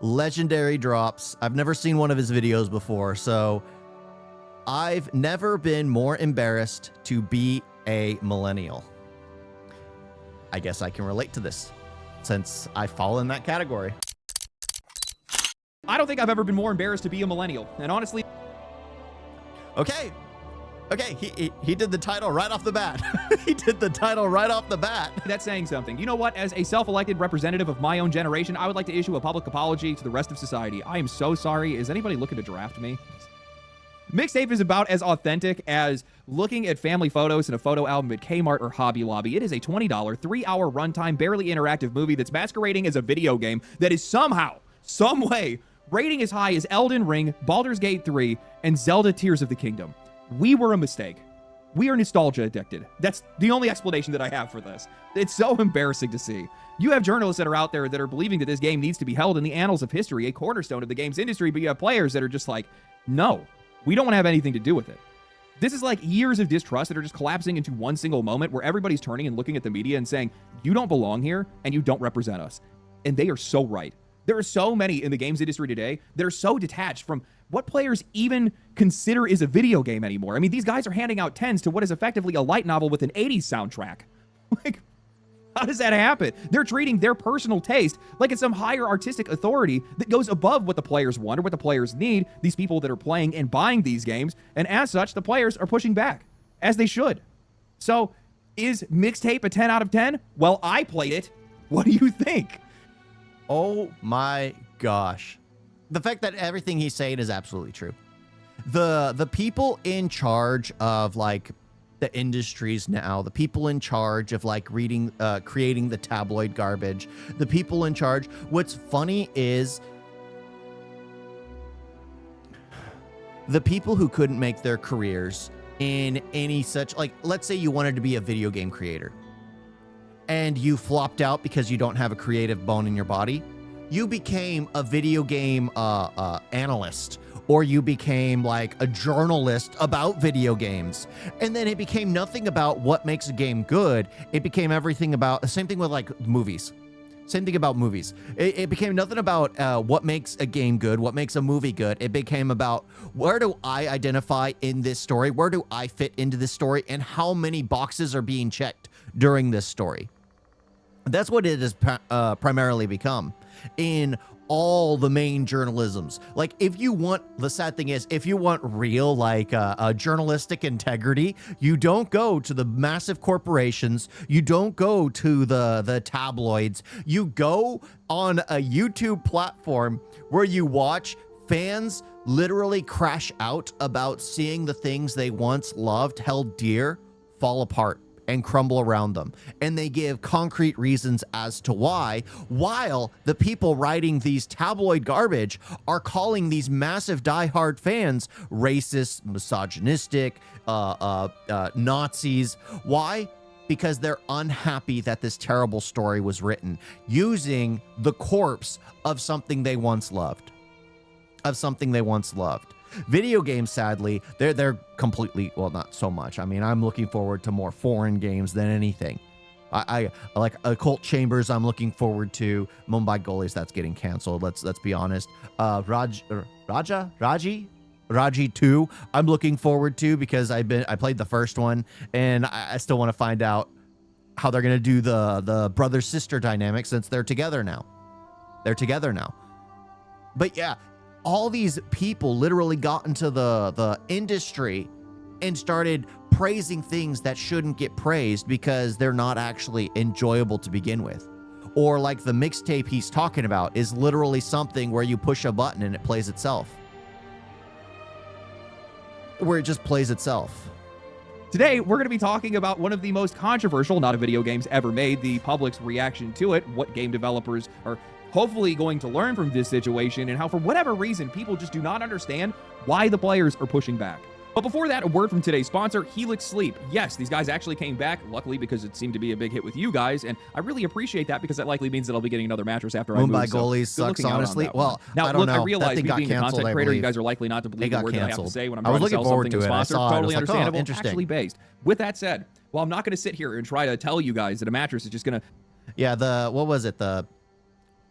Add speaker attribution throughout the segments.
Speaker 1: legendary drops. I've never seen one of his videos before, so I've never been more embarrassed to be a millennial. I guess I can relate to this since I fall in that category.
Speaker 2: I don't think I've ever been more embarrassed to be a millennial, and honestly...
Speaker 1: Okay, he did the title right off the bat. He did the title right off the bat.
Speaker 2: That's saying something. You know what? As a self-elected representative of my own generation, I would like to issue a public apology to the rest of society. I am so sorry. Is anybody looking to draft me? Mixtape is about as authentic as looking at family photos in a photo album at Kmart or Hobby Lobby. It is a $20, 3-hour runtime, barely interactive movie that's masquerading as a video game that is somehow, some way, rating as high as Elden Ring, Baldur's Gate 3, and Zelda Tears of the Kingdom. We were a mistake. We are nostalgia addicted. That's the only explanation that I have for this. It's so embarrassing to see. You have journalists that are out there that are believing that this game needs to be held in the annals of history, a cornerstone of the games industry, but you have players that are just like, no, we don't want to have anything to do with it. This is like years of distrust that are just collapsing into one single moment where everybody's turning and looking at the media and saying, you don't belong here and you don't represent us. And they are so right. There are so many in the games industry today that are so detached from what players even consider is a video game anymore. I mean, these guys are handing out 10s to what is effectively a light novel with an 80s soundtrack. Like, how does that happen? They're treating their personal taste like it's some higher artistic authority that goes above what the players want or what the players need, these people that are playing and buying these games, and as such, the players are pushing back, as they should. So, is Mixtape a 10 out of 10? Well, I played it. What do you think?
Speaker 1: Oh my gosh. The fact that everything he's saying is absolutely true. The people in charge of like the industries now, the people in charge of like creating the tabloid garbage, the people in charge, what's funny is the people who couldn't make their careers in any such, like, let's say you wanted to be a video game creator and you flopped out because you don't have a creative bone in your body. You became a video game analyst, or you became like a journalist about video games. And then it became nothing about what makes a game good. It became everything about, the same thing with like movies. Same thing about movies. It became nothing about what makes a game good, what makes a movie good. It became about, where do I identify in this story? Where do I fit into this story? And how many boxes are being checked during this story? That's what it has primarily become in all the main journalisms. Like, if you want, the sad thing is, if you want real, like, journalistic integrity, you don't go to the massive corporations. You don't go to the tabloids. You go on a YouTube platform where you watch fans literally crash out about seeing the things they once loved, held dear, fall apart and crumble around them. And they give concrete reasons as to why, while the people writing these tabloid garbage are calling these massive diehard fans racist, misogynistic, Nazis. Why? Because they're unhappy that this terrible story was written using the corpse of something they once loved. Video games, sadly, they're completely, well, not so much. I mean, I'm looking forward to more foreign games than anything. I like Occult Chambers. I'm looking forward to Mumbai Goalies. That's getting canceled. Let's be honest. Raji 2. I'm looking forward to, because I played the first one and I still want to find out how they're gonna do the brother sister dynamic, since they're together now. But yeah. All these people literally got into the industry and started praising things that shouldn't get praised because they're not actually enjoyable to begin with. Or like the mixtape he's talking about is literally something where you push a button and it plays itself. Where it just plays itself.
Speaker 2: Today, we're going to be talking about one of the most controversial, not a video games ever made, the public's reaction to it, what game developers are hopefully going to learn from this situation, and how for whatever reason people just do not understand why the players are pushing back. But before that, a word from today's sponsor, Helix Sleep. Yes, these guys actually came back, luckily, because it seemed to be a big hit with you guys, and I really appreciate that, because that likely means that I'll be getting another mattress after I move.
Speaker 1: Mumbai Goalies sucks, honestly. Well,
Speaker 2: now,
Speaker 1: I don't know.
Speaker 2: I realize me being a content creator, you guys are likely not to believe the word that I have to say when I'm trying to sell something to a sponsor. Totally understandable, actually based. With that said, well, I'm not going to sit here and try to tell you guys that a mattress is just going to...
Speaker 1: Yeah, what was it? The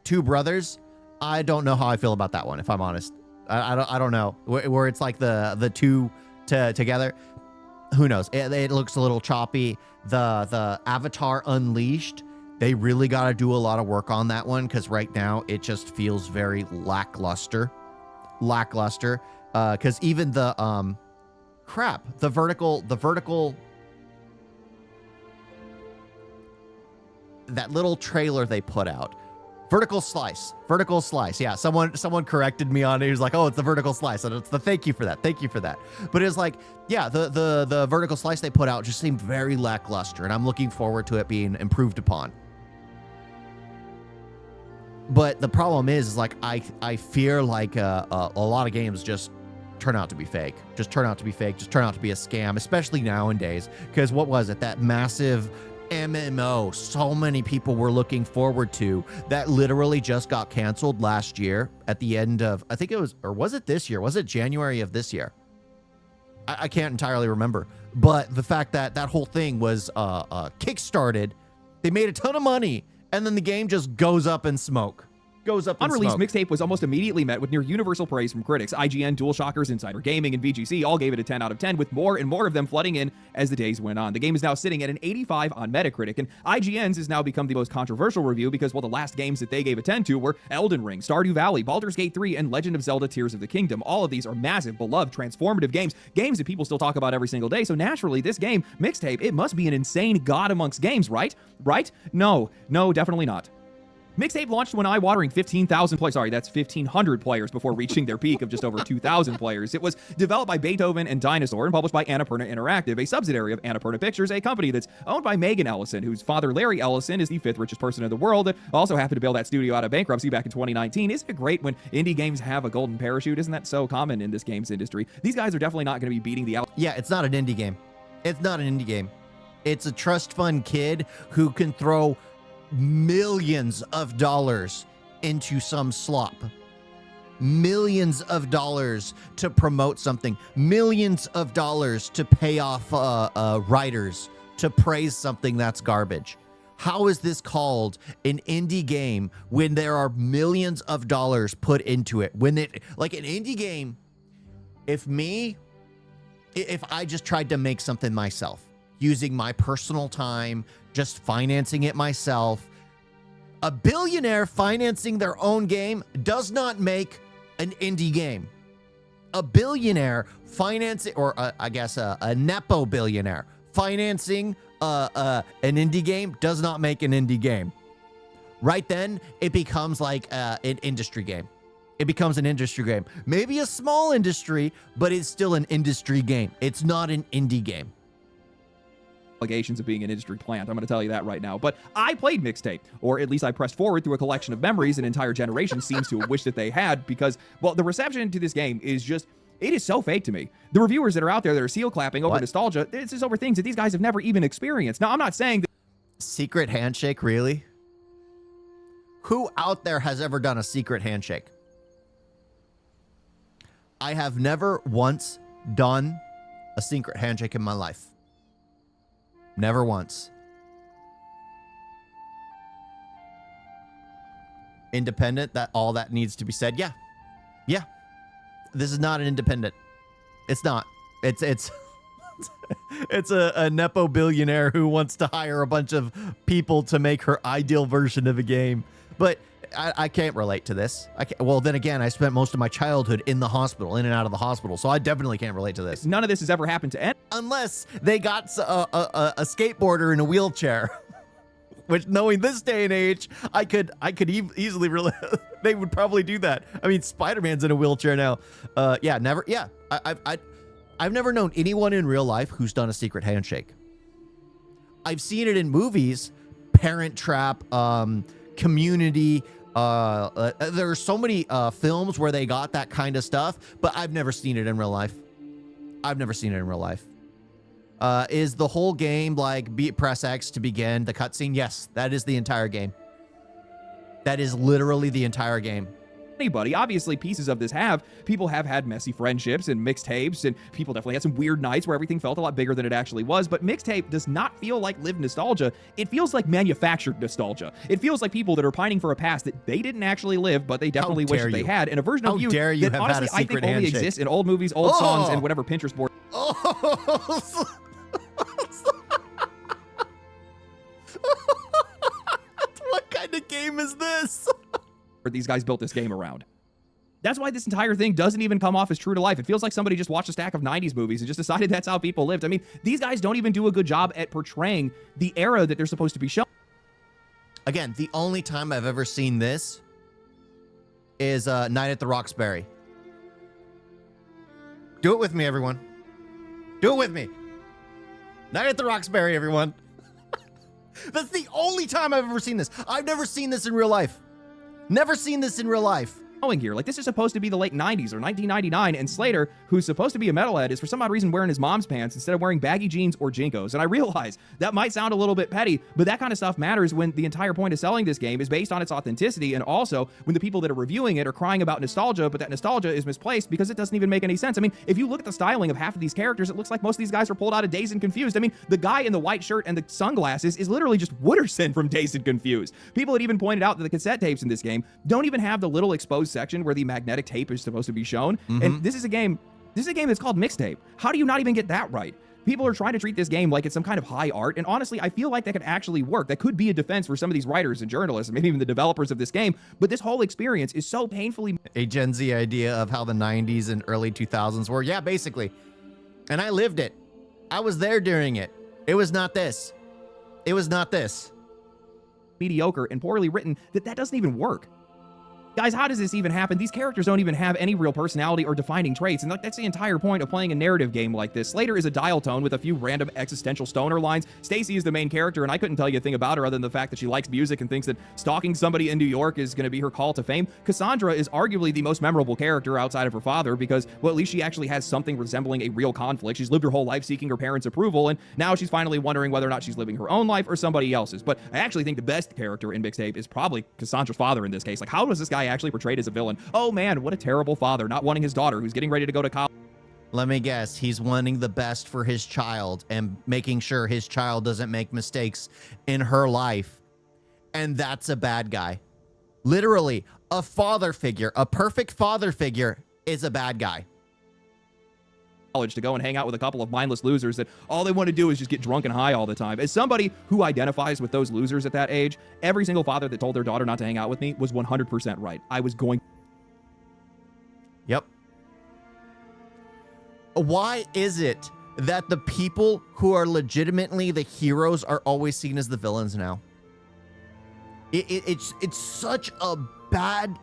Speaker 1: two brothers I don't know how I feel about that one, if I'm honest. I don't know. Where it's like the two together. Who knows? It looks a little choppy. The Avatar Unleashed, they really got to do a lot of work on that one, because right now it just feels very lackluster. Because even the the vertical that little trailer they put out. Vertical slice. Yeah, someone corrected me on it. He was like, "Oh, it's the vertical slice." And it's the thank you for that. But it's like, yeah, the vertical slice they put out just seemed very lackluster, and I'm looking forward to it being improved upon. But the problem is like I fear like a lot of games just turn out to be fake. Just turn out to be a scam, especially nowadays. Because what was it? That massive MMO so many people were looking forward to that literally just got canceled last year at the end of, I think it was, or was it this year? Was it January of this year? I can't entirely remember. But the fact that that whole thing was kickstarted, they made a ton of money, and then the game just goes up in smoke.
Speaker 2: Unreleased Mixtape was almost immediately met with near universal praise from critics. IGN, DualShockers, Insider Gaming, and VGC all gave it a 10 out of 10, with more and more of them flooding in as the days went on. The game is now sitting at an 85 on Metacritic, and IGN's has now become the most controversial review because, well, the last games that they gave a 10 to were Elden Ring, Stardew Valley, Baldur's Gate 3, and Legend of Zelda Tears of the Kingdom. All of these are massive, beloved, transformative games that people still talk about every single day, so naturally, this game, Mixtape, it must be an insane god amongst games, right? No, definitely not. Mixtape launched to an eye-watering 15,000 players. Sorry, that's 1,500 players before reaching their peak of just over 2,000 players. It was developed by Beethoven and Dinosaur and published by Annapurna Interactive, a subsidiary of Annapurna Pictures, a company that's owned by Megan Ellison, whose father, Larry Ellison, is the 5th richest person in the world, that also happened to bail that studio out of bankruptcy back in 2019. Isn't it great when indie games have a golden parachute? Isn't that so common in this games industry? These guys are definitely not going to be beating the out.
Speaker 1: Yeah, it's not an indie game. It's a trust fund kid who can throw millions of dollars into some slop. Millions of dollars to promote something. Millions of dollars to pay off writers to praise something that's garbage. How is this called an indie game when there are millions of dollars put into it? When it, like an indie game, if I just tried to make something myself, using my personal time, just financing it myself. A billionaire financing their own game does not make an indie game. A billionaire financing, or I guess a Nepo billionaire financing an indie game does not make an indie game. Right then, it becomes like an industry game. It becomes an industry game. Maybe a small industry, but it's still an industry game. It's not an indie game.
Speaker 2: Allegations of being an industry plant. I'm going to tell you that right now. But I played Mixtape, or at least I pressed forward through a collection of memories an entire generation seems to have wished that they had, because, well, the reception to this game is just, it is so fake to me. The reviewers that are out there that are seal clapping over nostalgia, it's just over things that these guys have never even experienced. Now, I'm not saying that...
Speaker 1: Secret handshake, really? Who out there has ever done a secret handshake? I have never once done a secret handshake in my life. Never once. Independent, that all that needs to be said. Yeah. This is not an independent. It's not. It's it's a Nepo billionaire who wants to hire a bunch of people to make her ideal version of a game. But I can't relate to this. Well, then again, I spent most of my childhood in the hospital, in and out of the hospital, so I definitely can't relate to this.
Speaker 2: None of this has ever happened to anyone.
Speaker 1: Unless they got a skateboarder in a wheelchair. Which, knowing this day and age, I could easily they would probably do that. I mean, Spider-Man's in a wheelchair now. Never. Yeah, I've never known anyone in real life who's done a secret handshake. I've seen it in movies, Parent Trap, Community. There are so many films where they got that kind of stuff, but I've never seen it in real life. Is the whole game like press X to begin the cutscene? Yes, that is the entire game. That is literally the entire game.
Speaker 2: anybody. Obviously, pieces of this people have had messy friendships and mixtapes, and people definitely had some weird nights where everything felt a lot bigger than it actually was. But mixtape does not feel like lived nostalgia. It feels like manufactured nostalgia. It feels like people that are pining for a past that they didn't actually live, but they definitely wish that they had, and a version of you that honestly I think only exists in old movies, old songs, and whatever Pinterest board.
Speaker 1: What kind of game is this?
Speaker 2: These guys built this game around. That's why this entire thing doesn't even come off as true to life. It feels like somebody just watched a stack of 90s movies and just decided that's how people lived. I mean, these guys don't even do a good job at portraying the era that they're supposed to be showing.
Speaker 1: Again, the only time I've ever seen this is Night at the Roxbury. Do it with me, everyone. Do it with me. Night at the Roxbury, everyone. That's the only time I've ever seen this. I've never seen this in real life. Never seen this in real life.
Speaker 2: Here. Like, this is supposed to be the late 90s or 1999, and Slater, who's supposed to be a metalhead, is for some odd reason wearing his mom's pants instead of wearing baggy jeans or Jinkos. And I realize that might sound a little bit petty, but that kind of stuff matters when the entire point of selling this game is based on its authenticity, and also when the people that are reviewing it are crying about nostalgia, but that nostalgia is misplaced because it doesn't even make any sense. I mean, if you look at the styling of half of these characters, it looks like most of these guys are pulled out of Dazed and Confused. I mean, the guy in the white shirt and the sunglasses is literally just Wooderson from Dazed and Confused. People had even pointed out that the cassette tapes in this game don't even have the little exposed section where the magnetic tape is supposed to be shown. And this is a game that's called Mixtape. How do you not even get that right? People are trying to treat this game like it's some kind of high art, and honestly, I feel like that could actually work. That could be a defense for some of these writers and journalists, and maybe even the developers of this game, but this whole experience is so painfully
Speaker 1: a Gen Z idea of how the 90s and early 2000s were. Yeah, basically. And I lived it. I was there during it. It was not this. It was not this.
Speaker 2: mediocre and poorly written that doesn't even work. Guys, how does this even happen? These characters don't even have any real personality or defining traits, and that's the entire point of playing a narrative game like this. Slater is a dial tone with a few random existential stoner lines. Stacy is the main character, and I couldn't tell you a thing about her other than the fact that she likes music and thinks that stalking somebody in New York is going to be her call to fame. Cassandra is arguably the most memorable character outside of her father because, well, at least she actually has something resembling a real conflict. She's lived her whole life seeking her parents' approval, and now she's finally wondering whether or not she's living her own life or somebody else's. But I actually think the best character in Mixtape is probably Cassandra's father in this case. Like, how was this guy actually portrayed as a villain? Oh man, what a terrible father, not wanting his daughter who's getting ready to go to college.
Speaker 1: Let me guess, he's wanting the best for his child and making sure his child doesn't make mistakes in her life. And that's a bad guy. Literally, a father figure, a perfect father figure is a bad guy.
Speaker 2: To go and hang out with a couple of mindless losers that all they want to do is just get drunk and high all the time. As somebody who identifies with those losers at that age, every single father that told their daughter not to hang out with me was 100% right. I was going.
Speaker 1: Yep. Why is it that the people who are legitimately the heroes are always seen as the villains now? It's such a bad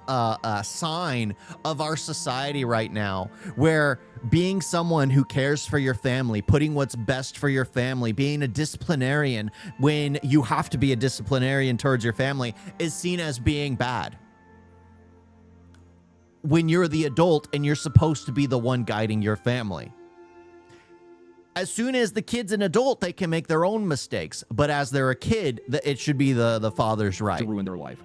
Speaker 1: sign of our society right now, where being someone who cares for your family, putting what's best for your family, being a disciplinarian when you have to be a disciplinarian towards your family is seen as being bad. When you're the adult and you're supposed to be the one guiding your family. As soon as the kid's an adult, they can make their own mistakes. But as they're a kid, it should be the father's right.
Speaker 2: To ruin their life.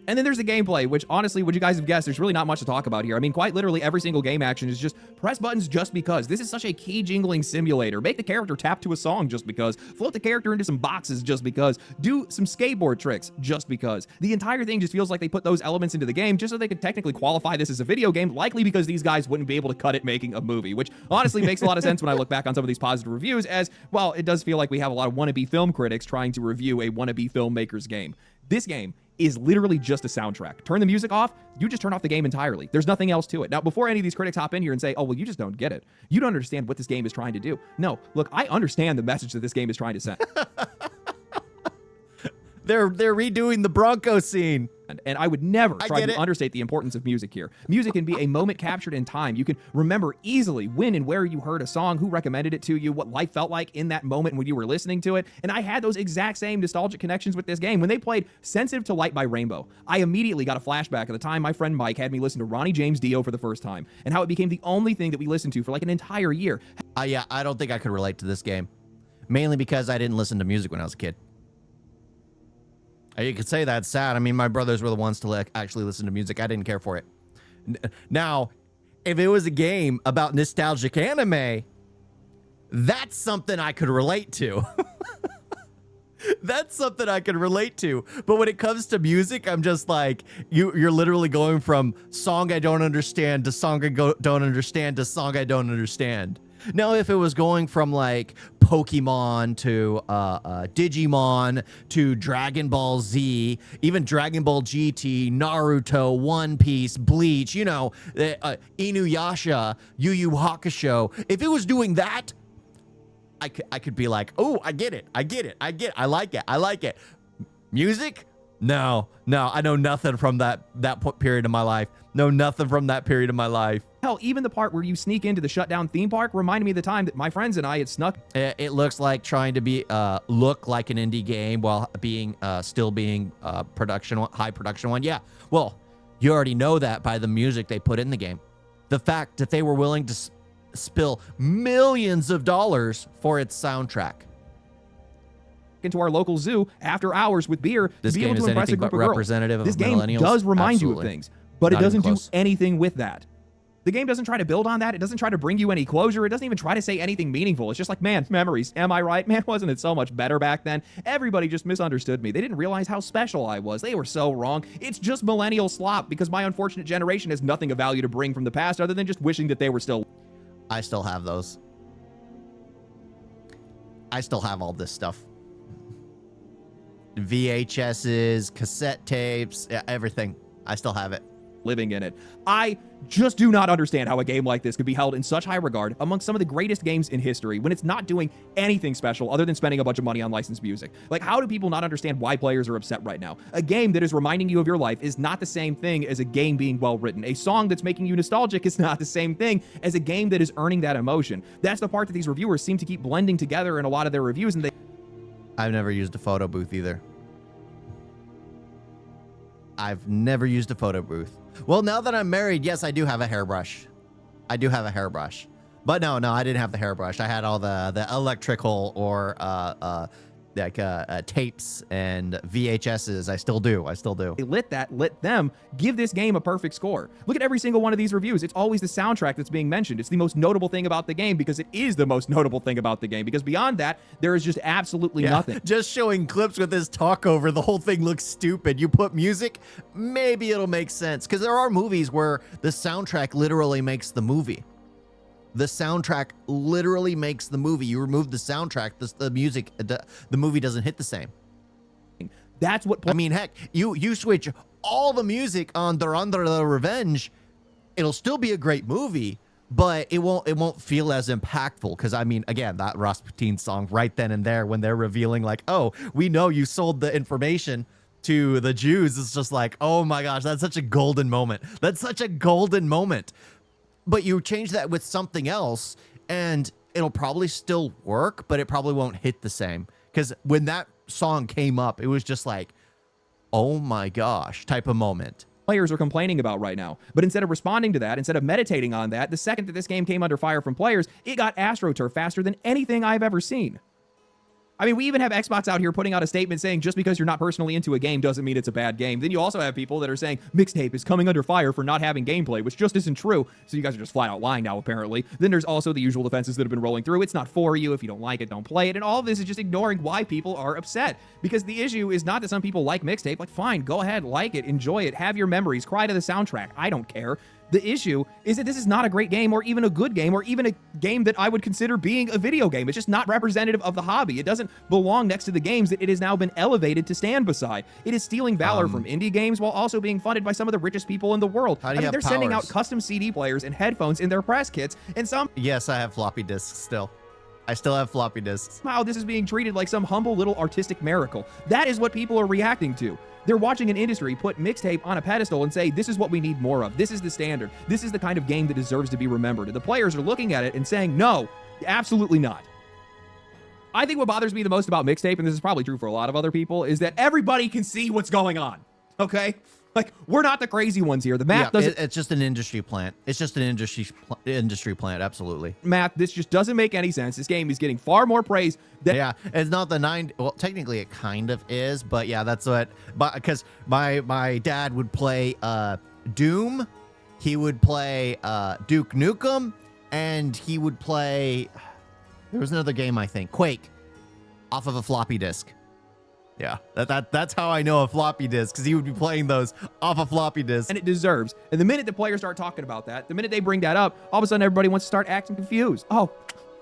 Speaker 2: And then there's the gameplay, which honestly, would you guys have guessed, there's really not much to talk about here. I mean, quite literally every single game action is just press buttons just because. This is such a key jingling simulator. Make the character tap to a song just because. Float the character into some boxes just because. Do some skateboard tricks just because. The entire thing just feels like they put those elements into the game just so they could technically qualify this as a video game, likely because these guys wouldn't be able to cut it making a movie, which honestly makes a lot of sense when I look back on some of these positive reviews as, well, it does feel like we have a lot of wannabe film critics trying to review a wannabe filmmaker's game. This game is literally just a soundtrack. Turn the music off, you just turn off the game entirely. There's nothing else to it. Now, before any of these critics hop in here and say, oh, well, you just don't get it. You don't understand what this game is trying to do. No, look, I understand the message that this game is trying to send.
Speaker 1: They're redoing the Bronco scene.
Speaker 2: And I would never try to understate the importance of music here. Music can be a moment captured in time. You can remember easily when and where you heard a song, who recommended it to you, what life felt like in that moment when you were listening to it. And I had those exact same nostalgic connections with this game. When they played Sensitive to Light by Rainbow, I immediately got a flashback of the time my friend Mike had me listen to Ronnie James Dio for the first time, and how it became the only thing that we listened to for like an entire year.
Speaker 1: Yeah, I don't think I could relate to this game. Mainly because I didn't listen to music when I was a kid. You could say that's sad. I mean, my brothers were the ones to actually listen to music. I didn't care for it. Now, if it was a game about nostalgic anime, that's something I could relate to. That's something I can relate to. But when it comes to music, I'm just like, you're literally going from song I don't understand to song I don't understand to song I don't understand. Now, if it was going from like Pokemon to Digimon to Dragon Ball Z, even Dragon Ball GT, Naruto, One Piece, Bleach, you know, Inuyasha, Yu Yu Hakusho, if it was doing that, I could be like, oh, I get it. I like it. Music? No, I know nothing from that period of my life. Know nothing from that period of my life.
Speaker 2: Hell, even the part where you sneak into the shutdown theme park reminded me of the time that my friends and I had snuck.
Speaker 1: It looks like trying to be look like an indie game while being still being high production one. Yeah, well, you already know that by the music they put in the game. The fact that they were willing to spill millions of dollars for its soundtrack.
Speaker 2: Into our local zoo after hours with beer
Speaker 1: This
Speaker 2: to be
Speaker 1: game
Speaker 2: able
Speaker 1: is
Speaker 2: to impress a
Speaker 1: anything
Speaker 2: group
Speaker 1: but
Speaker 2: of girls.
Speaker 1: representative of
Speaker 2: This game
Speaker 1: millennials.
Speaker 2: does remind you of
Speaker 1: Absolutely.
Speaker 2: things, but
Speaker 1: Not
Speaker 2: it doesn't
Speaker 1: even
Speaker 2: do
Speaker 1: close.
Speaker 2: anything with that. The game doesn't try to build on that. It doesn't try to bring you any closure. It doesn't even try to say anything meaningful. It's just like, man, memories. Am I right? Man, wasn't it so much better back then? Everybody just misunderstood me. They didn't realize how special I was. They were so wrong. It's just millennial slop because my unfortunate generation has nothing of value to bring from the past other than just wishing that they were still.
Speaker 1: I still have those. I still have all this stuff. VHSs, cassette tapes, everything. I still have it.
Speaker 2: Living in it. I just do not understand how a game like this could be held in such high regard among some of the greatest games in history when it's not doing anything special other than spending a bunch of money on licensed music. Like, how do people not understand why players are upset right now? A game that is reminding you of your life is not the same thing as a game being well written. A song that's making you nostalgic is not the same thing as a game that is earning that emotion. That's the part that these reviewers seem to keep blending together in a lot of their reviews, and
Speaker 1: I've never used a photo booth either. I've never used a photo booth. Well, now that I'm married, yes, I do have a hairbrush. But no, I didn't have the hairbrush. I had all the electrical or tapes and VHSs. I still do.
Speaker 2: they let them give this game a perfect score. Look at every single one of these reviews. It's always the soundtrack that's being mentioned. It's the most notable thing about the game because it is the most notable thing about the game, because beyond that, there is just absolutely nothing.
Speaker 1: Just showing clips with this talk over, the whole thing looks stupid. You put music, maybe it'll make sense, because there are movies where the soundtrack literally makes the movie. The soundtrack literally makes the movie. You remove the soundtrack, the music, the movie doesn't hit the same.
Speaker 2: That's what
Speaker 1: I mean, heck, you switch all the music on Durandar the Revenge, it'll still be a great movie, but it won't feel as impactful. Because I mean, again, that Rasputin song right then and there when they're revealing like, oh, we know you sold the information to the Jews, it's just like, oh my gosh, that's such a golden moment. But you change that with something else and it'll probably still work, but it probably won't hit the same. Because when that song came up, it was just like, oh my gosh, type of moment.
Speaker 2: Players are complaining about right now. But instead of responding to that, instead of meditating on that, the second that this game came under fire from players, it got AstroTurf faster than anything I've ever seen. I mean, we even have Xbox out here putting out a statement saying just because you're not personally into a game doesn't mean it's a bad game. Then you also have people that are saying Mixtape is coming under fire for not having gameplay, which just isn't true. So you guys are just flat out lying now, apparently. Then there's also the usual defenses that have been rolling through. It's not for you. If you don't like it, don't play it. And all of this is just ignoring why people are upset. Because the issue is not that some people like Mixtape. Like, fine, go ahead, like it, enjoy it, have your memories, cry to the soundtrack. I don't care. The issue is that this is not a great game or even a good game or even a game that I would consider being a video game. It's just not representative of the hobby. It doesn't belong next to the games that it has now been elevated to stand beside. It is stealing valor from indie games while also being funded by some of the richest people in the world.
Speaker 1: How do you have
Speaker 2: they're sending out
Speaker 1: powers?
Speaker 2: custom CD players and headphones in their press kits, and
Speaker 1: Yes, I have floppy disks still. I still have floppy disks.
Speaker 2: somehow this is being treated like some humble little artistic miracle. That is what people are reacting to. They're watching an industry put Mixtape on a pedestal and say, this is what we need more of. This is the standard. This is the kind of game that deserves to be remembered. And the players are looking at it and saying, no, absolutely not. I think what bothers me the most about Mixtape, and this is probably true for a lot of other people, is that everybody can see what's going on. Okay? Like, we're not the crazy ones here. The math doesn't...
Speaker 1: It's just an industry plant. It's just an industry plant, absolutely.
Speaker 2: Math, this just doesn't make any sense. This game is getting far more praise than...
Speaker 1: Yeah, it's not the 9... Well, technically it kind of is, but yeah, that's what... But because my dad would play Doom he would play Duke Nukem, and he would play, there was another game, I think, Quake, off of a floppy disk. Yeah, that's how I know a floppy disk, because he would be playing those off a floppy disk.
Speaker 2: And it deserves. And the minute the players start talking about that, the minute they bring that up, all of a sudden everybody wants to start acting confused. Oh,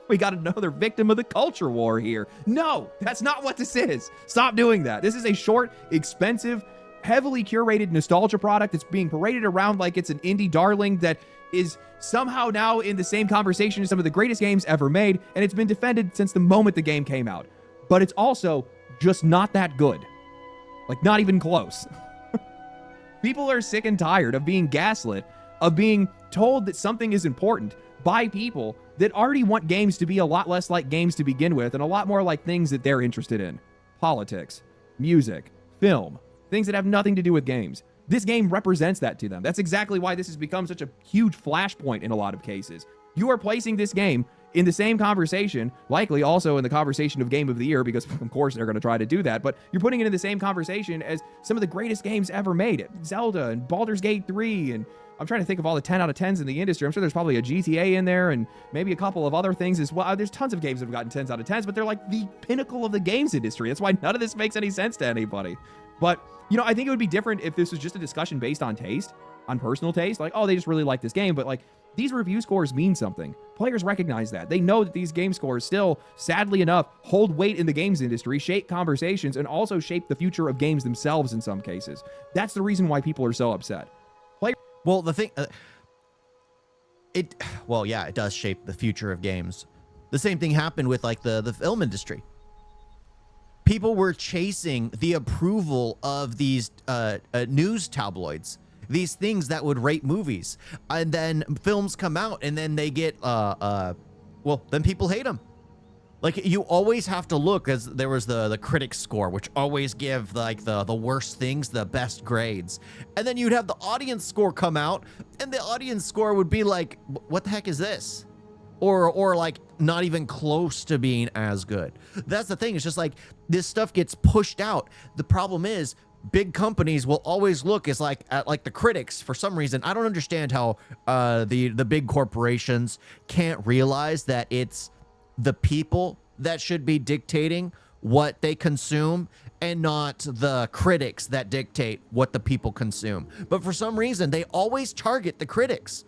Speaker 2: we got another victim of the culture war here. No, that's not what this is. Stop doing that. This is a short, expensive, heavily curated nostalgia product that's being paraded around like it's an indie darling that is somehow now in the same conversation as some of the greatest games ever made, and it's been defended since the moment the game came out. But it's also just not that good. Like, not even close. People are sick and tired of being gaslit, of being told that something is important by people that already want games to be a lot less like games to begin with and a lot more like things that they're interested in. Politics, music, film, things that have nothing to do with games. This game represents that to them. That's exactly why this has become such a huge flashpoint in a lot of cases. You are placing this game in the same conversation, likely also in the conversation of Game of the Year, because of course they're going to try to do that, but you're putting it in the same conversation as some of the greatest games ever made. Zelda and Baldur's Gate 3, and I'm trying to think of all the 10 out of 10s in the industry. I'm sure there's probably a GTA in there and maybe a couple of other things as well. There's tons of games that have gotten 10s out of 10s, but they're like the pinnacle of the games industry. That's why none of this makes any sense to anybody. But, you know, I think it would be different if this was just a discussion based on taste, on personal taste. Like, oh, they just really like this game. But, like, these review scores mean something. Players recognize that. They know that these game scores still, sadly enough, hold weight in the games industry, shape conversations, and also shape the future of games themselves in some cases. That's the reason why people are so upset.
Speaker 1: Well, the thing, it does shape the future of games. The same thing happened with like the film industry. People were chasing the approval of these news tabloids, these things that would rate movies, and then films come out, and then they get then people hate them. Like, you always have to look, as there was the critics score, which always give like the worst things the best grades, and then you'd have the audience score come out, and the audience score would be like, what the heck is this? Or like not even close to being as good. That's the thing. It's just like this stuff gets pushed out. The problem is big companies will always look as like at like the critics for some reason. I don't understand how the big corporations can't realize that it's the people that should be dictating what they consume and not the critics that dictate what the people consume. But for some reason, they always target the critics.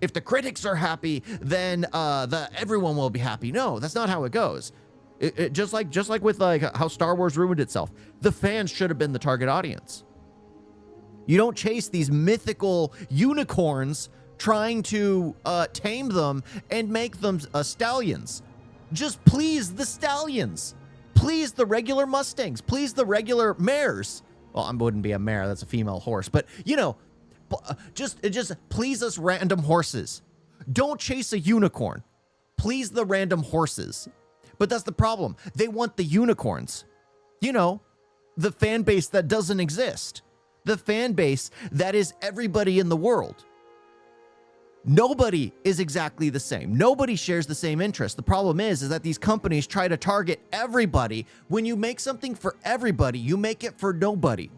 Speaker 1: If the critics are happy, then everyone will be happy. No, that's not how it goes. It just like with like how Star Wars ruined itself. The fans should have been the target audience. You don't chase these mythical unicorns trying to tame them and make them stallions. Just please the stallions. Please the regular Mustangs. Please the regular mares. Well, I wouldn't be a mare. That's a female horse. But, you know, just please us random horses. Don't chase a unicorn. Please the random horses. But that's the problem. They want the unicorns. You know, the fan base that doesn't exist. The fan base that is everybody in the world. Nobody is exactly the same. Nobody shares the same interest. The problem is that these companies try to target everybody. When you make something for everybody, you make it for nobody.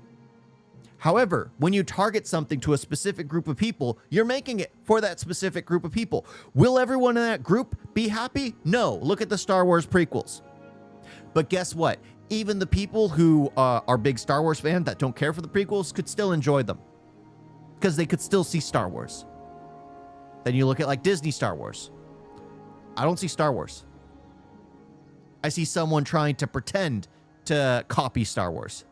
Speaker 1: However, when you target something to a specific group of people, you're making it for that specific group of people. Will everyone in that group be happy? No. Look at the Star Wars prequels. But guess what? Even the people who are big Star Wars fans that don't care for the prequels could still enjoy them because they could still see Star Wars. Then you look at like Disney Star Wars. I don't see Star Wars. I see someone trying to pretend to copy Star Wars,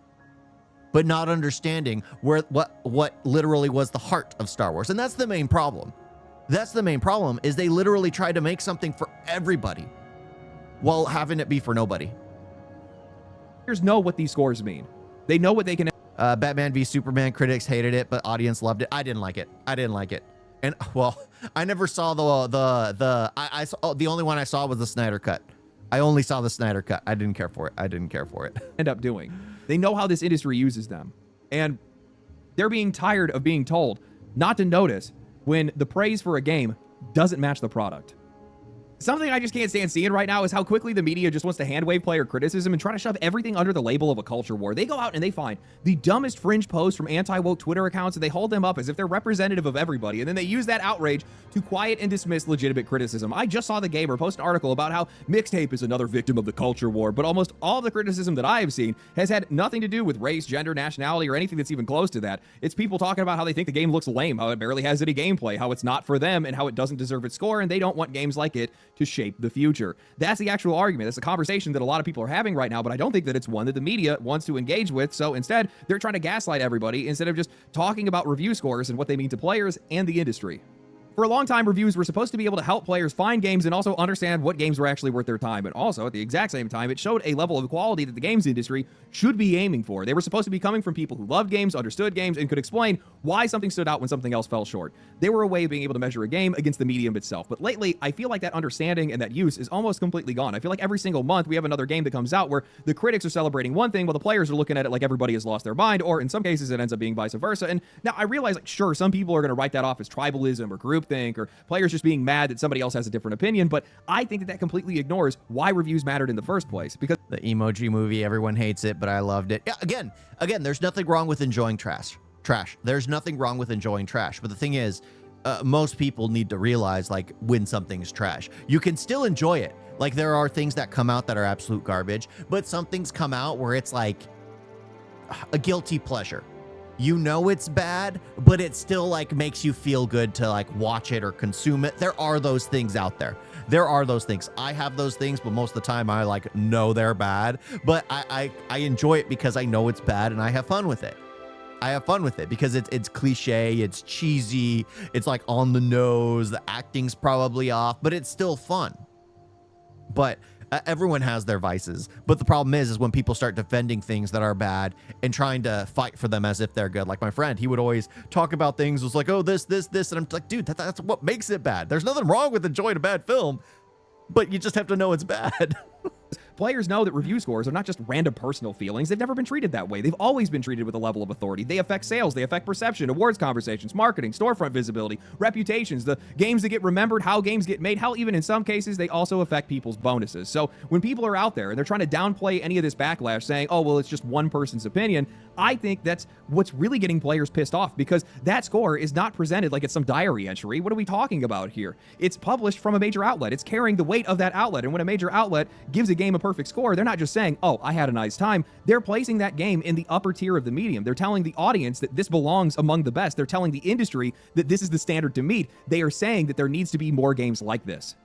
Speaker 1: but not understanding what literally was the heart of Star Wars. And that's the main problem. That's the main problem, is they literally try to make something for everybody while having it be for nobody.
Speaker 2: Players know what these scores mean. They know what they can.
Speaker 1: Batman v Superman, critics hated it, but audience loved it. I didn't like it. And well, I never saw I saw, the only one I saw was the Snyder Cut. I only saw the Snyder Cut. I didn't care for it.
Speaker 2: End up doing. They know how this industry uses them. And they're being tired of being told not to notice when the praise for a game doesn't match the product. Something I just can't stand seeing right now is how quickly the media just wants to handwave player criticism and try to shove everything under the label of a culture war. They go out and they find the dumbest fringe posts from anti-woke Twitter accounts and they hold them up as if they're representative of everybody, and then they use that outrage to quiet and dismiss legitimate criticism. I just saw The Gamer post an article about how Mixtape is another victim of the culture war, but almost all the criticism that I have seen has had nothing to do with race, gender, nationality, or anything that's even close to that. It's people talking about how they think the game looks lame, how it barely has any gameplay, how it's not for them, and how it doesn't deserve its score, and they don't want games like it to shape the future. That's the actual argument. That's a conversation that a lot of people are having right now, but I don't think that it's one that the media wants to engage with. So instead, they're trying to gaslight everybody instead of just talking about review scores and what they mean to players and the industry. For a long time, reviews were supposed to be able to help players find games and also understand what games were actually worth their time. And also, at the exact same time, it showed a level of quality that the games industry should be aiming for. They were supposed to be coming from people who loved games, understood games, and could explain why something stood out when something else fell short. They were a way of being able to measure a game against the medium itself. But lately, I feel like that understanding and that use is almost completely gone. I feel like every single month we have another game that comes out where the critics are celebrating one thing while the players are looking at it like everybody has lost their mind, or in some cases it ends up being vice versa. And now I realize, like, sure, some people are going to write that off as tribalism or groupthink or players just being mad that somebody else has a different opinion, but I think that that completely ignores why reviews mattered in the first place. Because
Speaker 1: The Emoji Movie, everyone hates it, but I loved it. Yeah, again, there's nothing wrong with enjoying trash. There's nothing wrong with enjoying trash. But the thing is, most people need to realize, like, when something's trash. You can still enjoy it. Like, there are things that come out that are absolute garbage, but some things come out where it's like a guilty pleasure. You know it's bad, but it still, like, makes you feel good to, like, watch it or consume it. There are those things out there. There are those things. I have those things, but most of the time I, like, know they're bad. But I enjoy it because I know it's bad and I have fun with it. I have fun with it because it's cliche, it's cheesy, it's, like, on the nose, the acting's probably off, but it's still fun. But everyone has their vices, but the problem is when people start defending things that are bad and trying to fight for them as if they're good. Like my friend, he would always talk about things, was like, oh, this, and I'm like, dude, that's what makes it bad. There's nothing wrong with enjoying a bad film, but you just have to know it's bad.
Speaker 2: players know that review scores are not just random personal feelings. They've never been treated that way. They've always been treated with a level of authority. They affect sales, they affect perception, awards conversations, marketing, storefront visibility, reputations, the games that get remembered, how games get made, how even in some cases they also affect people's bonuses. So when people are out there and they're trying to downplay any of this backlash saying, oh, well, it's just one person's opinion, I think that's what's really getting players pissed off, because that score is not presented like it's some diary entry. What are we talking about here? It's published from a major outlet. It's carrying the weight of that outlet. And when a major outlet gives a game a perfect score, they're not just saying, oh, I had a nice time. They're placing that game in the upper tier of the medium. They're telling the audience that this belongs among the best. They're telling the industry that this is the standard to meet. They are saying that there needs to be more games like this.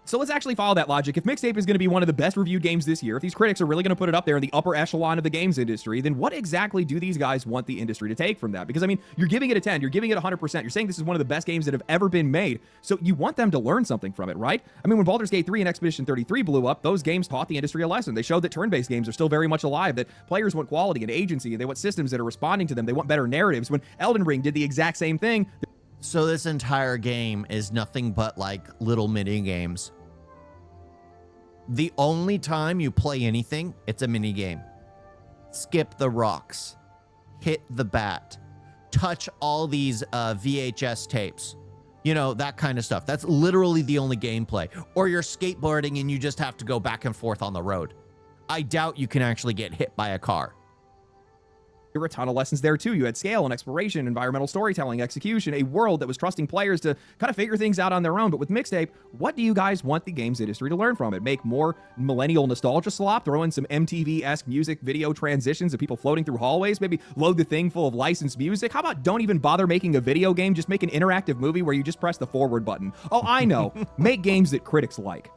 Speaker 2: So let's actually follow that logic. If Mixtape is going to be one of the best reviewed games this year, if these critics are really going to put it up there in the upper echelon of the games industry, then what exactly do these guys want the industry to take from that? Because, I mean, you're giving it a 10, you're giving it 100%, you're saying this is one of the best games that have ever been made, so you want them to learn something from it, right? I mean, when Baldur's Gate 3 and Expedition 33 blew up, those games taught the industry a lesson. They showed that turn-based games are still very much alive, that players want quality and agency, and they want systems that are responding to them, they want better narratives. When Elden Ring did the exact same thing.
Speaker 1: So this entire game is nothing but like little mini games. The only time you play anything, it's a mini game. Skip the rocks, hit the bat, touch all these VHS tapes, you know, that kind of stuff. That's literally the only gameplay. Or you're skateboarding and you just have to go back and forth on the road. I doubt you can actually get hit by a car.
Speaker 2: There were a ton of lessons there too. You had scale and exploration, environmental storytelling, execution, a world that was trusting players to kind of figure things out on their own. But with Mixtape, what do you guys want the games industry to learn from it? Make more millennial nostalgia slop, throw in some MTV-esque music video transitions of people floating through hallways, maybe load the thing full of licensed music? How about don't even bother making a video game, just make an interactive movie where you just press the forward button? Oh, I know. Make games that critics like.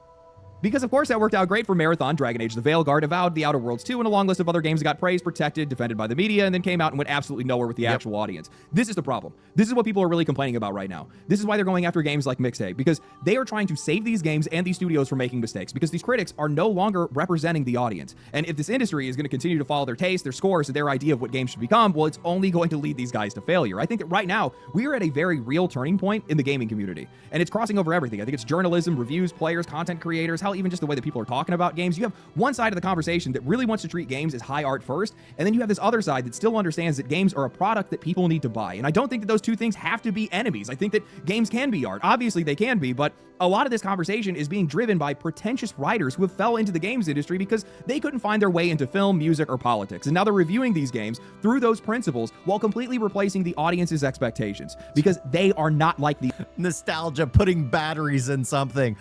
Speaker 2: Because, of course, that worked out great for Marathon, Dragon Age: The Veilguard, Avowed, The Outer Worlds 2, and a long list of other games that got praised, protected, defended by the media, and then came out and went absolutely nowhere with the actual audience. This is the problem. This is what people are really complaining about right now. This is why they're going after games like Mixtape, because they are trying to save these games and these studios from making mistakes, because these critics are no longer representing the audience. And if this industry is going to continue to follow their taste, their scores, and their idea of what games should become, well, it's only going to lead these guys to failure. I think that right now, we are at a very real turning point in the gaming community, and it's crossing over everything. I think it's journalism, reviews, players, content creators, hell, even just the way that people are talking about games. You have one side of the conversation that really wants to treat games as high art first, and then you have this other side that still understands that games are a product that people need to buy. And I don't think that those two things have to be enemies. I think that games can be art. Obviously, they can be, but a lot of this conversation is being driven by pretentious writers who have fell into the games industry because they couldn't find their way into film, music, or politics. And now they're reviewing these games through those principles while completely replacing the audience's expectations because they are not like the
Speaker 1: Nostalgia, putting batteries in something.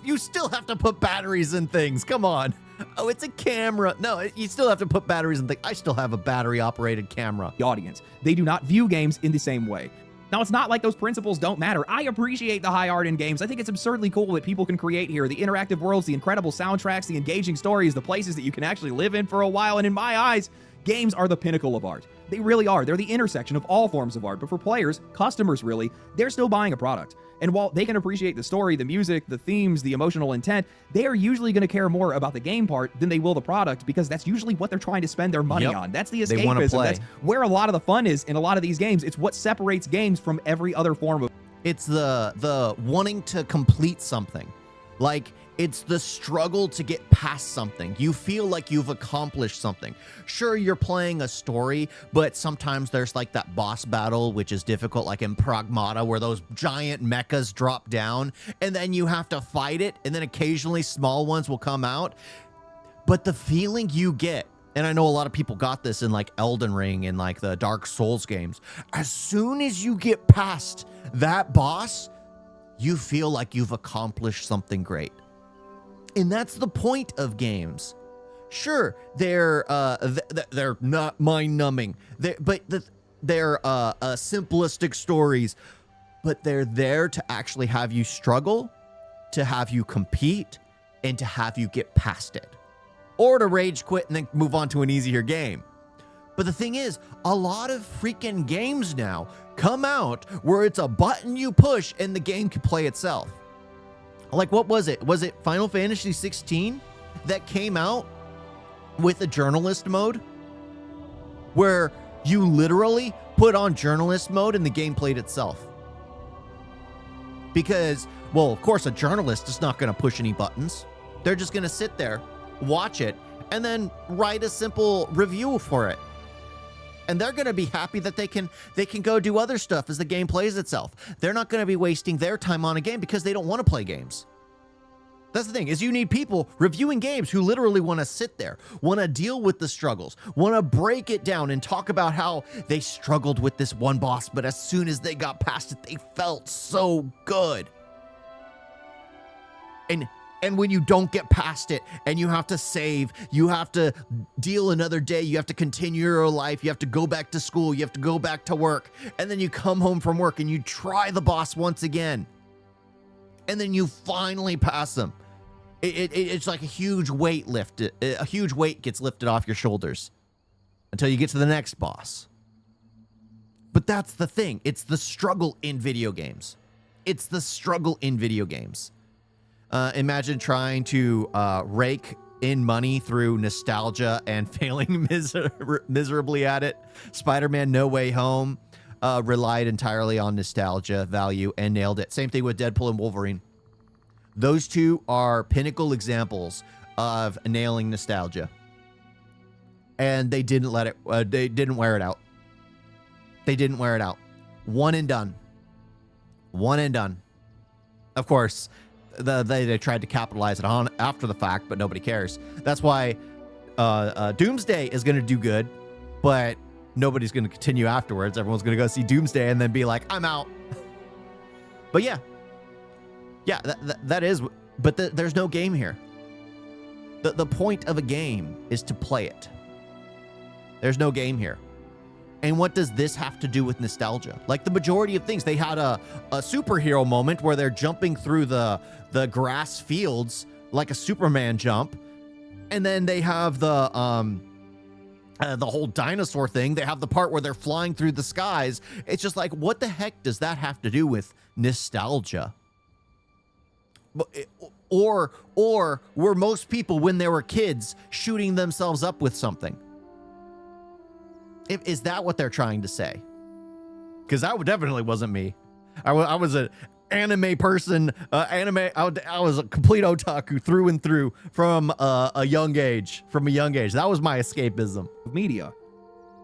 Speaker 1: You still have to put batteries in things. Come on. Oh, it's a camera. No, you still have to put batteries in things. I still have a battery-operated camera.
Speaker 2: audience. They do not view games in the same way. Now, it's not like those principles don't matter. I appreciate the high art in games. I think it's absurdly cool what people can create here. The interactive worlds, the incredible soundtracks, the engaging stories, the places that you can actually live in for a while. And in my eyes, games are the pinnacle of art. They really are. They're the intersection of all forms of art. But for players, customers really, they're still buying a product. And while they can appreciate the story, the music, the themes, the emotional intent, they are usually going to care more about the game part than they will the product because that's usually what they're trying to spend their money on. That's the
Speaker 1: They wanna
Speaker 2: escapism.
Speaker 1: play.
Speaker 2: That's where a lot of the fun is in a lot of these games. It's what separates games from every other form of
Speaker 1: It's the wanting to complete something. Like, it's the struggle to get past something. You feel like you've accomplished something. Sure, you're playing a story, but sometimes there's like that boss battle, which is difficult, like in Pragmata, where those giant mechas drop down, and then you have to fight it, and then occasionally small ones will come out. But the feeling you get, and I know a lot of people got this in like Elden Ring and like the Dark Souls games, as soon as you get past that boss, you feel like you've accomplished something great. And that's the point of games. Sure, they're not mind-numbing, they're simplistic stories, but they're there to actually have you struggle, to have you compete, and to have you get past it, or to rage quit and then move on to an easier game. But the thing is, a lot of freaking games now come out where it's a button you push and the game can play itself. Like, what was it? Was it Final Fantasy 16 that came out with a journalist mode where you literally put on journalist mode and the game played itself? Because, well, of course, a journalist is not going to push any buttons. They're just going to sit there, watch it, and then write a simple review for it. And they're going to be happy that they can go do other stuff as the game plays itself. They're not going to be wasting their time on a game because they don't want to play games. That's the thing, is you need people reviewing games who literally want to sit there, want to deal with the struggles, want to break it down and talk about how they struggled with this one boss, but as soon as they got past it, they felt so good. And when you don't get past it and you have to save, you have to deal another day, you have to continue your life, you have to go back to school, you have to go back to work, and then you come home from work and you try the boss once again. And then you finally pass them. It's like a huge weight a huge weight gets lifted off your shoulders until you get to the next boss. But that's the thing. It's the struggle in video games. It's the struggle in video games. Imagine trying to rake in money through nostalgia and failing miserably at it. Spider-Man No Way Home relied entirely on nostalgia value and nailed it. Same thing with Deadpool and Wolverine. Those two are pinnacle examples of nailing nostalgia. And they didn't let it, they didn't wear it out. They didn't wear it out. One and done. One and done. Of course, they tried to capitalize it on after the fact, but nobody cares. That's why Doomsday is going to do good, but nobody's going to continue afterwards. Everyone's going to go see Doomsday and then be like, I'm out. But yeah, that is, but there's no game here. The point of a game is to play it. There's no game here. And what does this have to do with nostalgia? Like the majority of things, they had a superhero moment where they're jumping through the grass fields like a Superman jump. And then they have the whole dinosaur thing. They have the part where they're flying through the skies. It's just like, what the heck does that have to do with nostalgia? Or were most people, when they were kids, shooting themselves up with something? Is that what they're trying to say? Because that definitely wasn't me. I was anime person, I was a complete otaku through and through from a young age. That was my escapism.
Speaker 2: Media.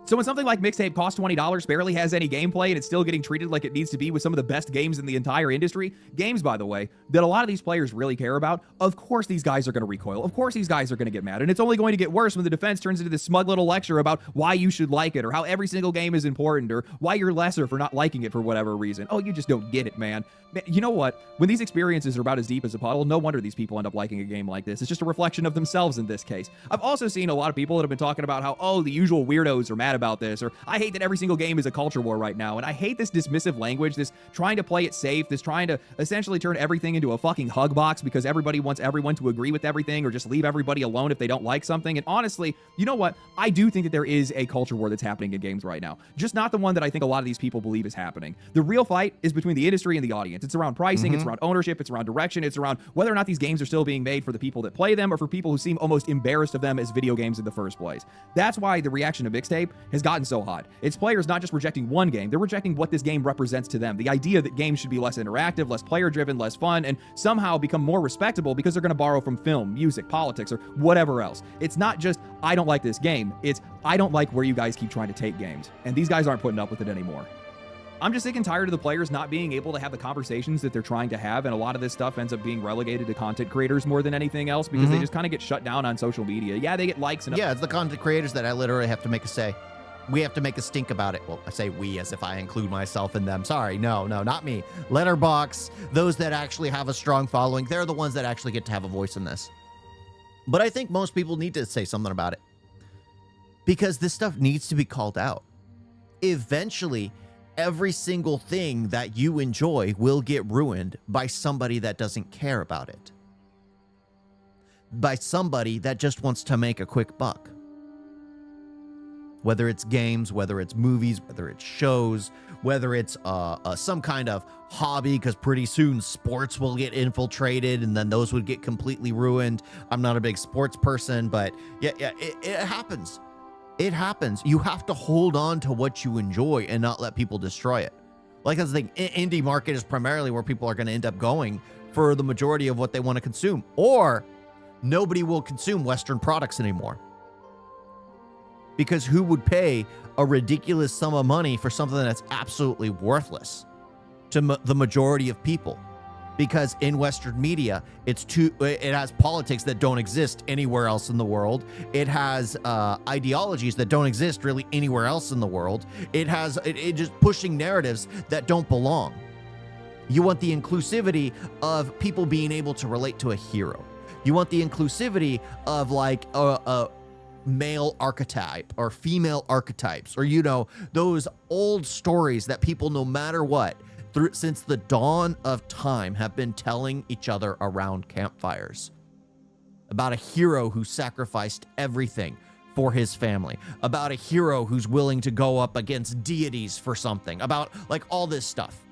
Speaker 2: So when something like Mixtape costs $20, barely has any gameplay, and it's still getting treated like it needs to be with some of the best games in the entire industry, games, by the way, that a lot of these players really care about, of course these guys are going to recoil. Of course these guys are going to get mad. And it's only going to get worse when the defense turns into this smug little lecture about why you should like it, or how every single game is important, or why you're lesser for not liking it for whatever reason. Oh, you just don't get it, man. You know what? When these experiences are about as deep as a puddle, no wonder these people end up liking a game like this. It's just a reflection of themselves in this case. I've also seen a lot of people that have been talking about how, oh, the usual weirdos are mad about this, or I hate that every single game is a culture war right now. And I hate this dismissive language, this trying to play it safe, this trying to essentially turn everything into a fucking hug box because everybody wants everyone to agree with everything, or just leave everybody alone if they don't like something. And honestly, you know what? I do think that there is a culture war that's happening in games right now. Just not the one that I think a lot of these people believe is happening. The real fight is between the industry and the audience. It's around pricing, it's around ownership, it's around direction, it's around whether or not these games are still being made for the people that play them, or for people who seem almost embarrassed of them as video games in the first place. That's why the reaction to Mixtape has gotten so hot. It's players not just rejecting one game, they're rejecting what this game represents to them. The idea that games should be less interactive, less player-driven, less fun, and somehow become more respectable because they're going to borrow from film, music, politics, or whatever else. It's not just, I don't like this game, it's, I don't like where you guys keep trying to take games. And these guys aren't putting up with it anymore. I'm just sick and tired of the players not being able to have the conversations that they're trying to have, and a lot of this stuff ends up being relegated to content creators more than anything else because they just kind of get shut down on social media. Yeah, they get likes and
Speaker 1: yeah, it's the content creators that I literally have to make a say. We have to make a stink about it. Well, I say we as if I include myself in them. Sorry, no, not me. Letterbox, those that actually have a strong following, they're the ones that actually get to have a voice in this. But I think most people need to say something about it because this stuff needs to be called out. Eventually, every single thing that you enjoy will get ruined by somebody that doesn't care about it. By somebody that just wants to make a quick buck. Whether it's games, whether it's movies, whether it's shows, whether it's some kind of hobby, because pretty soon sports will get infiltrated and then those would get completely ruined. I'm not a big sports person, but yeah, it happens. It happens. You have to hold on to what you enjoy and not let people destroy it. Like I think indie market is primarily where people are going to end up going for the majority of what they want to consume, or nobody will consume Western products anymore. Because who would pay a ridiculous sum of money for something that's absolutely worthless to the majority of people? Because in Western media, it has politics that don't exist anywhere else in the world. It has ideologies that don't exist really anywhere else in the world. It has it just pushing narratives that don't belong. You want the inclusivity of people being able to relate to a hero. You want the inclusivity of like a male archetype or female archetypes, or those old stories that people, no matter what, since the dawn of time, have been telling each other around campfires about a hero who sacrificed everything for his family, about a hero who's willing to go up against deities for something, about like all this stuff.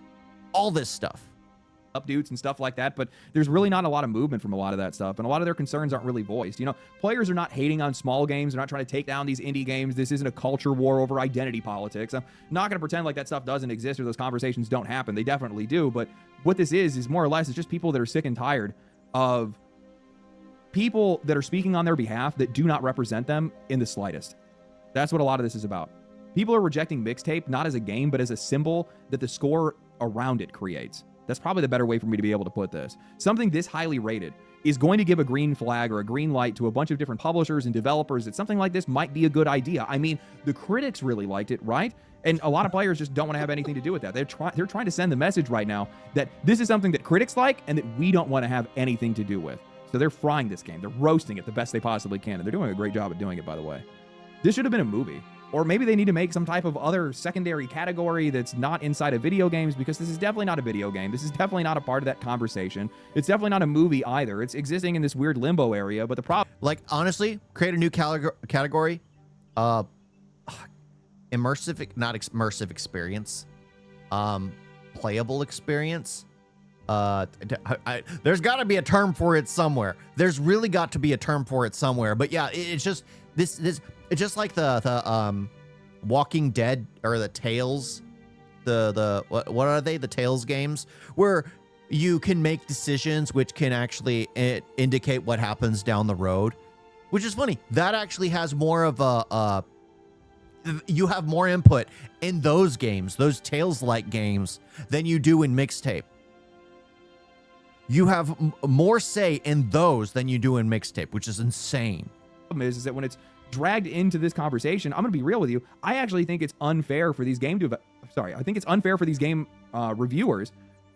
Speaker 2: Updates and stuff like that, but there's really not a lot of movement from a lot of that stuff, and a lot of their concerns aren't really voiced. Players are not hating on small games. They're not trying to take down these indie games. This isn't a culture war over identity politics. I'm not going to pretend like that stuff doesn't exist or those conversations don't happen. They definitely do, but what this is more or less, it's just people that are sick and tired of people that are speaking on their behalf that do not represent them in the slightest. That's what a lot of this is about. People are rejecting Mixtape not as a game, but as a symbol that the score around it creates. That's probably the better way for me to be able to put this. Something this highly rated is going to give a green flag or a green light to a bunch of different publishers and developers that something like this might be a good idea. I mean, the critics really liked it, right? And a lot of players just don't want to have anything to do with that. They're trying to send the message right now that this is something that critics like and that we don't want to have anything to do with. So they're frying this game. They're roasting it the best they possibly can. And they're doing a great job at doing it, by the way. This should have been a movie. Or maybe they need to make some type of other secondary category that's not inside of video games, because this is definitely not a video game. This is definitely not a part of that conversation. It's definitely not a movie either. It's existing in this weird limbo area, but the problem...
Speaker 1: Like, honestly, create a new category. Immersive, not immersive experience. Playable experience. There's got to be a term for it somewhere. There's really got to be a term for it somewhere. But yeah, it's just... This it's just like the Walking Dead or the Tales, what are they? The Tales games, where you can make decisions which can actually indicate what happens down the road, which is funny. That actually has more of you have more input in those games, those Tales-like games, than you do in Mixtape. You have more say in those than you do in Mixtape, which is insane.
Speaker 2: Is that when it's dragged into this conversation, I'm going to be real with you. I actually think it's unfair for these I think it's unfair for these game reviewers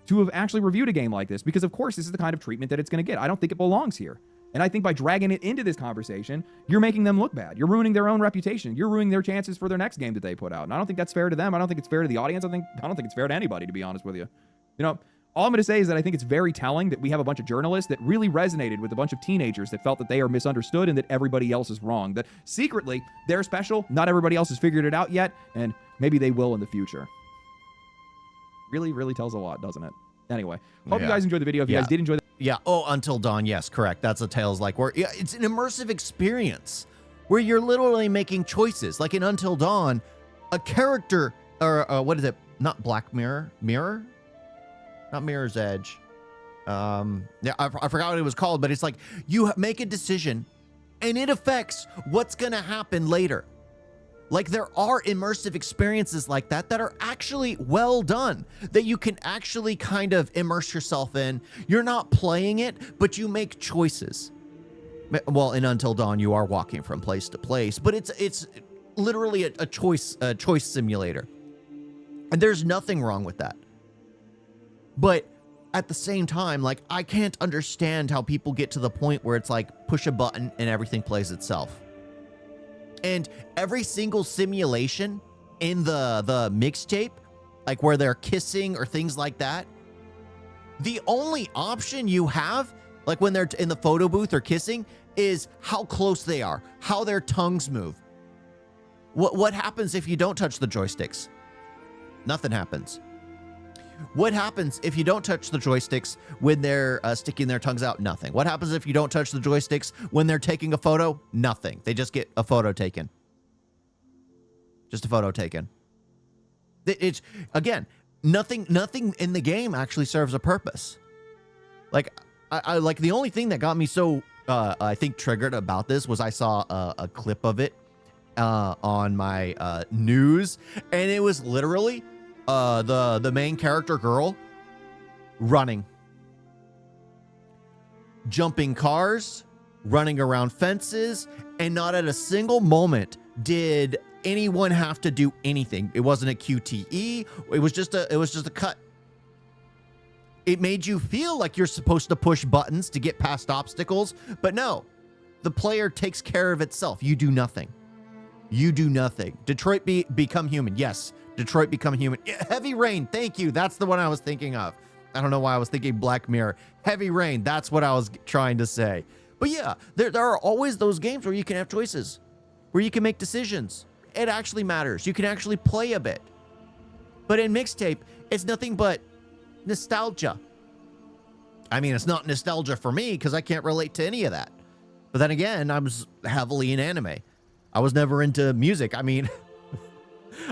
Speaker 2: to have actually reviewed a game like this, because of course this is the kind of treatment that it's going to get. I don't think it belongs here. And I think by dragging it into this conversation, you're making them look bad. You're ruining their own reputation. You're ruining their chances for their next game that they put out. And I don't think that's fair to them. I don't think it's fair to the audience. I don't think it's fair to anybody, to be honest with you. You know, all I'm going to say is that I think it's very telling that we have a bunch of journalists that really resonated with a bunch of teenagers that felt that they are misunderstood and that everybody else is wrong. That secretly, they're special. Not everybody else has figured it out yet, and maybe they will in the future. Really, really tells a lot, doesn't it? Anyway, hope you guys enjoyed the video. If you guys did enjoy
Speaker 1: Yeah. Oh, Until Dawn. Yes, correct. That's a Tales-like where it's an immersive experience where you're literally making choices. Like in Until Dawn, a character, or what is it? Not Black Mirror? Mirror? Not Mirror's Edge. Yeah, I forgot what it was called, but it's like you make a decision and it affects what's going to happen later. Like there are immersive experiences like that that are actually well done, that you can actually kind of immerse yourself in. You're not playing it, but you make choices. Well, in Until Dawn, you are walking from place to place, but it's literally a choice simulator. And there's nothing wrong with that. But at the same time, like, I can't understand how people get to the point where it's like push a button and everything plays itself. And every single simulation in the mixtape, like where they're kissing or things like that, the only option you have, like when they're in the photo booth or kissing, is how close they are, how their tongues move. What happens if you don't touch the joysticks? Nothing happens. What happens if you don't touch the joysticks when they're sticking their tongues out? Nothing. What happens if you don't touch the joysticks when they're taking a photo? Nothing. They just get a photo taken. Just a photo taken. It's, again, nothing in the game actually serves a purpose. Like, I like, the only thing that got me so, I think, triggered about this was I saw a clip of it on my news, and it was literally the main character girl running, jumping cars, running around fences, and not at a single moment did anyone have to do anything. It wasn't a QTE. It was just a cut. It made you feel like you're supposed to push buttons to get past obstacles, but no, the player takes care of itself. You do nothing. You do nothing. Detroit Become Human. Yes. Detroit Become Human. Heavy Rain. Thank you. That's the one I was thinking of. I don't know why I was thinking Black Mirror. Heavy Rain. That's what I was trying to say. But yeah, there are always those games where you can have choices, where you can make decisions. It actually matters. You can actually play a bit. But in Mixtape, it's nothing but nostalgia. I mean, it's not nostalgia for me because I can't relate to any of that. But then again, I was heavily in anime. I was never into music. I mean,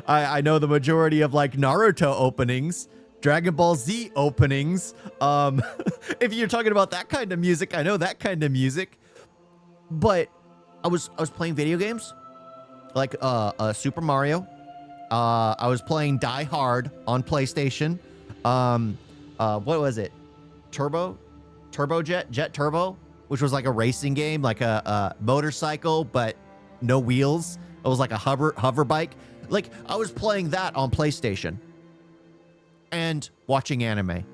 Speaker 1: I know the majority of like Naruto openings, Dragon Ball Z openings. If you're talking about that kind of music, I know that kind of music. But I was playing video games like Super Mario. I was playing Die Hard on PlayStation. What was it? Jet Turbo, which was like a racing game, like a motorcycle, but no wheels. It was like a hover bike. Like, I was playing that on PlayStation and watching anime.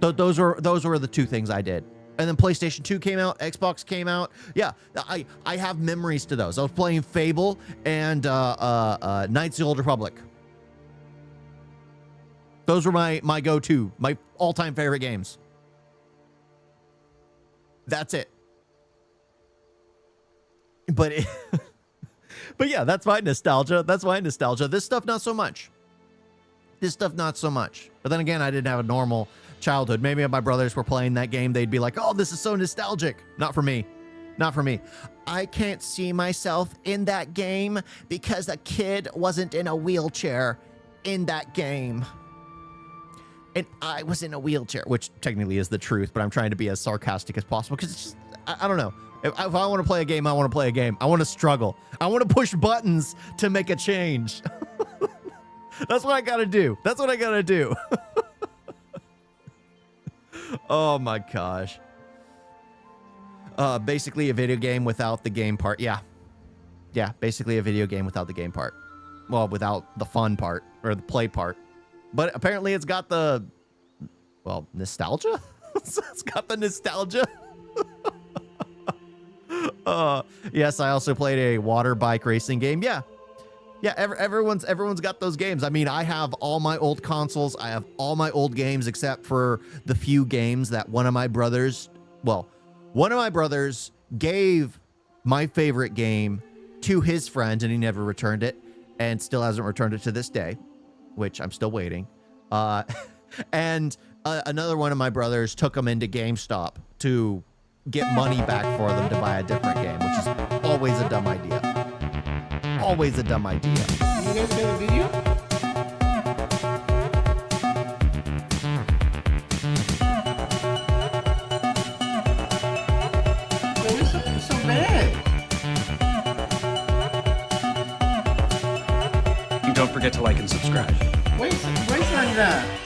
Speaker 1: Those were the two things I did. And then PlayStation 2 came out, Xbox came out. Yeah, I have memories to those. I was playing Fable and Knights of the Old Republic. Those were my go-to, my all-time favorite games. That's it. But but yeah, that's my nostalgia. This stuff, not so much. But then again, I didn't have a normal childhood. Maybe if my brothers were playing that game, they'd be like, oh, this is so nostalgic. Not for me. I can't see myself in that game because a kid wasn't in a wheelchair. in that game. And I was in a wheelchair, which technically is the truth, but I'm trying to be as sarcastic as possible because it's just, I don't know. If I want to play a game, I want to play a game. I want to struggle. I want to push buttons to make a change. That's what I got to do. That's what I got to do. Oh my gosh. Basically a video game without the game part. Yeah. Yeah, basically a video game without the game part. Well, without the fun part or the play part. But apparently it's got the, well, nostalgia? It's got the nostalgia. Yes, I also played a water bike racing game. Yeah. Yeah, everyone's got those games. I mean, I have all my old consoles. I have all my old games except for the few games that one of my brothers gave my favorite game to his friend and he never returned it and still hasn't returned it to this day, which I'm still waiting. And another one of my brothers took them into GameStop to get money back for them to buy a different game, which is always a dumb idea. Always a dumb idea.
Speaker 3: You guys got a video? It's so bad.
Speaker 4: And don't forget to like and subscribe.
Speaker 3: Wait, wait on that.